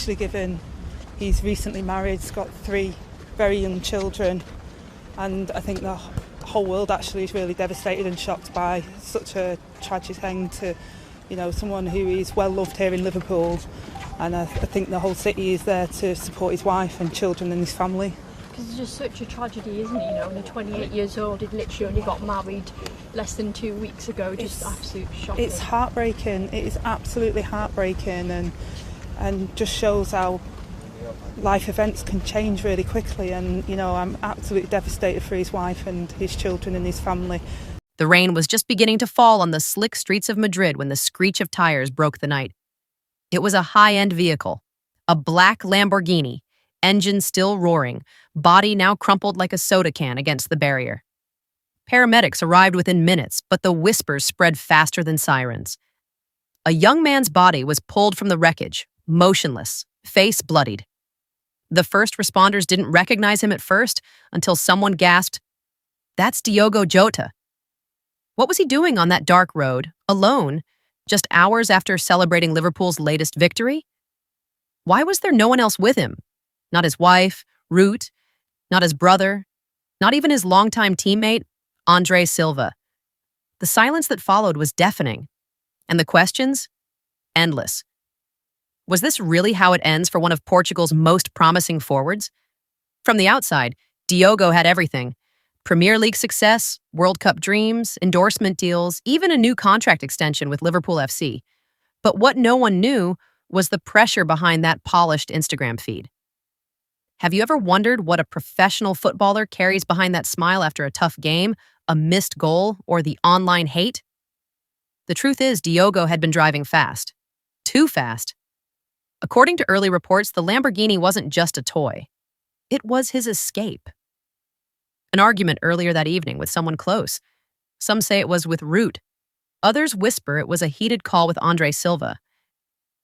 especially given he's recently married, he's got 3 very young children, and I think the whole world actually is really devastated and shocked by such a tragic end to, someone who is well loved here in Liverpool, and I think the whole city is there to support his wife and children and his family. Because it's just such a tragedy, isn't it? Only 28 years old, he literally only got married less than 2 weeks ago. Just absolute shocking. It's heartbreaking. It is absolutely heartbreaking, and just shows how life events can change really quickly. And I'm absolutely devastated for his wife and his children and his family. The rain was just beginning to fall on the slick streets of Madrid when the screech of tires broke the night. It was a high-end vehicle, a black Lamborghini, engine still roaring, body now crumpled like a soda can against the barrier. Paramedics arrived within minutes, but the whispers spread faster than sirens. A young man's body was pulled from the wreckage, motionless, face bloodied. The first responders didn't recognize him at first until someone gasped, "That's DIOGO JOTA." What was he doing on that dark road, alone, just hours after celebrating Liverpool's latest victory? Why was there no one else with him? Not his wife, Ruth, not his brother, not even his longtime teammate, Andre Silva. The silence that followed was deafening, and the questions, endless. Was this really how it ends for one of Portugal's most promising forwards? From the outside, Diogo had everything. Premier League success, World Cup dreams, endorsement deals, even a new contract extension with Liverpool FC. But what no one knew was the pressure behind that polished Instagram feed. Have you ever wondered what a professional footballer carries behind that smile after a tough game, a missed goal, or the online hate? The truth is, Diogo had been driving fast. Too fast. According to early reports, the Lamborghini wasn't just a toy. It was his escape. An argument earlier that evening with someone close. Some say it was with Ruth. Others whisper it was a heated call with Andre Silva.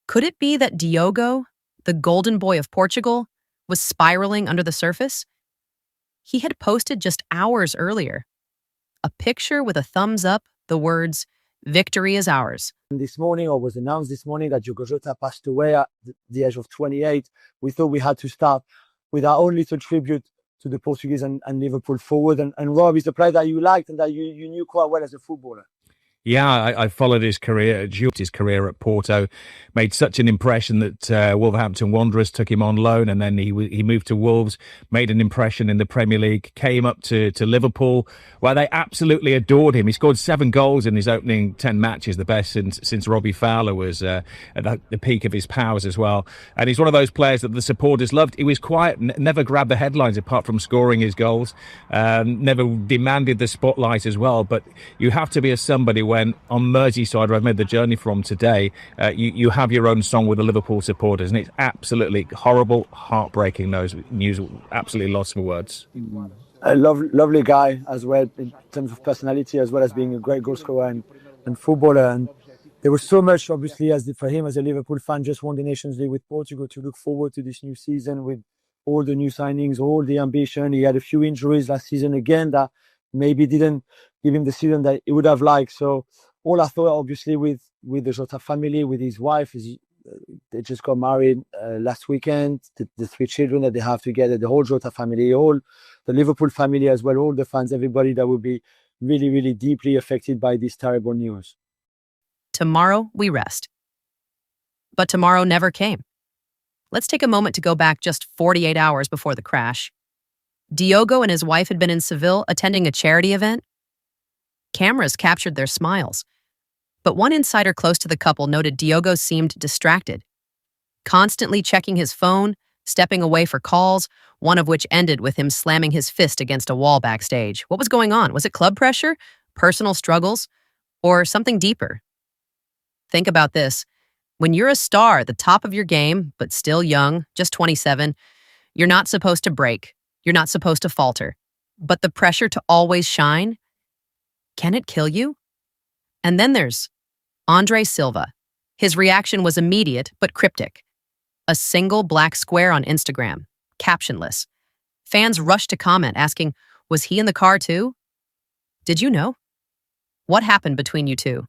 Could it be that Diogo, the golden boy of Portugal, was spiraling under the surface? He had posted just hours earlier a picture with a thumbs up, the words, "Victory is ours." This morning, or was announced this morning, that DIOGO JOTA passed away at the age of 28. We thought we had to start with our own little tribute to the Portuguese and Liverpool forward. And Rob is a player that you liked and that you knew quite well as a footballer. Yeah, I followed his career at Porto, made such an impression that Wolverhampton Wanderers took him on loan, and then he moved to Wolves, made an impression in the Premier League, came up to Liverpool, where they absolutely adored him. He scored 7 goals in his opening 10 matches, the best since Robbie Fowler was at the peak of his powers as well. And he's one of those players that the supporters loved. He was quiet, never grabbed the headlines apart from scoring his goals, never demanded the spotlight as well. But you have to be somebody when on Merseyside, where I've made the journey from today, you have your own song with the Liverpool supporters, and it's absolutely horrible, heartbreaking. Those news, absolutely lost for words. A lovely guy as well in terms of personality, as well as being a great goal scorer and footballer. And there was so much, obviously, for him as a Liverpool fan, just won the Nations League with Portugal, to look forward to this new season with all the new signings, all the ambition. He had a few injuries last season again that maybe didn't give him the season that he would have liked. So all I thought, obviously, with the Jota family, with his wife, is they just got married last weekend. The 3 children that they have together, the whole Jota family, all the Liverpool family as well, all the fans, everybody that will be really, really deeply affected by this terrible news. Tomorrow, we rest. But tomorrow never came. Let's take a moment to go back just 48 hours before the crash. Diogo and his wife had been in Seville attending a charity event. Cameras captured their smiles, but one insider close to the couple noted Diogo seemed distracted, constantly checking his phone, stepping away for calls, one of which ended with him slamming his fist against a wall backstage. What was going on? Was it club pressure, personal struggles, or something deeper? Think about this. When you're a star at the top of your game, but still young, just 27, you're not supposed to break. You're not supposed to falter. But the pressure to always shine, can it kill you? And then there's Andre Silva. His reaction was immediate but cryptic. A single black square on Instagram, captionless. Fans rushed to comment asking, was he in the car too? Did you know? What happened between you two?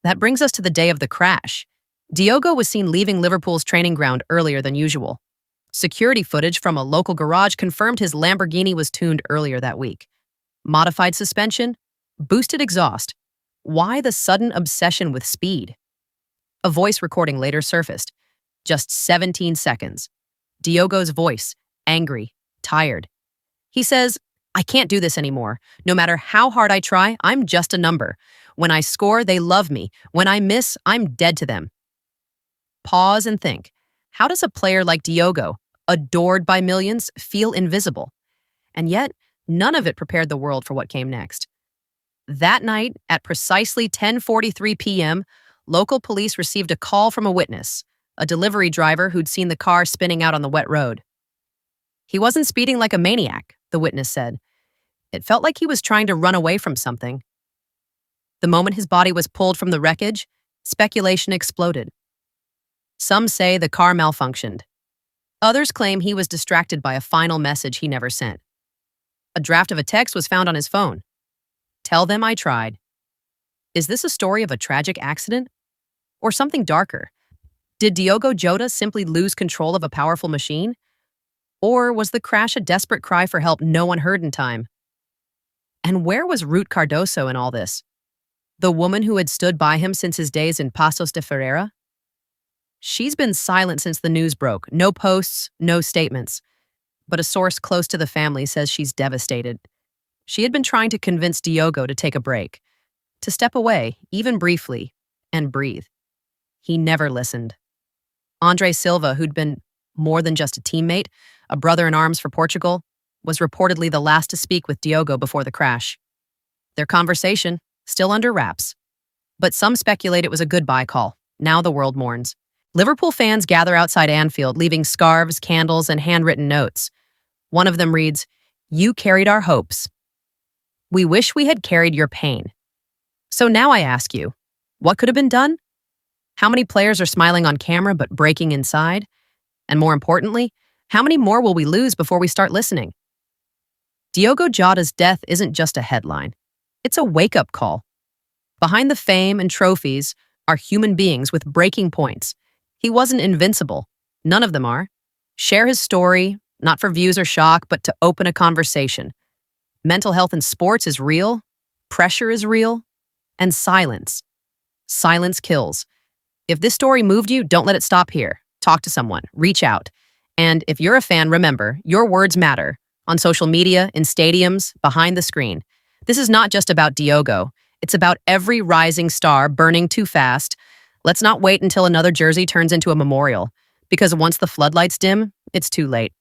That brings us to the day of the crash. Diogo was seen leaving Liverpool's training ground earlier than usual. Security footage from a local garage confirmed his Lamborghini was tuned earlier that week. Modified suspension, boosted exhaust. Why the sudden obsession with speed? A voice recording later surfaced. Just 17 seconds. Diogo's voice, angry, tired. He says, "I can't do this anymore. No matter how hard I try, I'm just a number. When I score, they love me. When I miss, I'm dead to them." Pause and think. How does a player like Diogo, adored by millions, feel invisible? And yet, none of it prepared the world for what came next. That night, at precisely 10:43 p.m., local police received a call from a witness, a delivery driver who'd seen the car spinning out on the wet road. He wasn't speeding like a maniac, the witness said. It felt like he was trying to run away from something. The moment his body was pulled from the wreckage, speculation exploded. Some say the car malfunctioned. Others claim he was distracted by a final message he never sent. A draft of a text was found on his phone. "Tell them I tried." Is this a story of a tragic accident? Or something darker? Did Diogo Jota simply lose control of a powerful machine? Or was the crash a desperate cry for help no one heard in time? And where was Ruth Cardoso in all this? The woman who had stood by him since his days in Paços de Ferreira? She's been silent since the news broke. No posts, no statements. But a source close to the family says she's devastated. She had been trying to convince Diogo to take a break, to step away, even briefly, and breathe. He never listened. Andre Silva, who'd been more than just a teammate, a brother in arms for Portugal, was reportedly the last to speak with Diogo before the crash. Their conversation, still under wraps. But some speculate it was a goodbye call. Now the world mourns. Liverpool fans gather outside Anfield, leaving scarves, candles, and handwritten notes. One of them reads, "You carried our hopes. We wish we had carried your pain." So now I ask you, what could have been done? How many players are smiling on camera but breaking inside? And more importantly, how many more will we lose before we start listening? Diogo Jota's death isn't just a headline. It's a wake-up call. Behind the fame and trophies are human beings with breaking points. He wasn't invincible. None of them are. Share his story, not for views or shock, but to open a conversation. Mental health in sports is real, pressure is real, and silence. Silence kills. If this story moved you, don't let it stop here. Talk to someone, reach out. And if you're a fan, remember, your words matter. On social media, in stadiums, behind the screen. This is not just about Diogo. It's about every rising star burning too fast. Let's not wait until another jersey turns into a memorial, because once the floodlights dim, it's too late.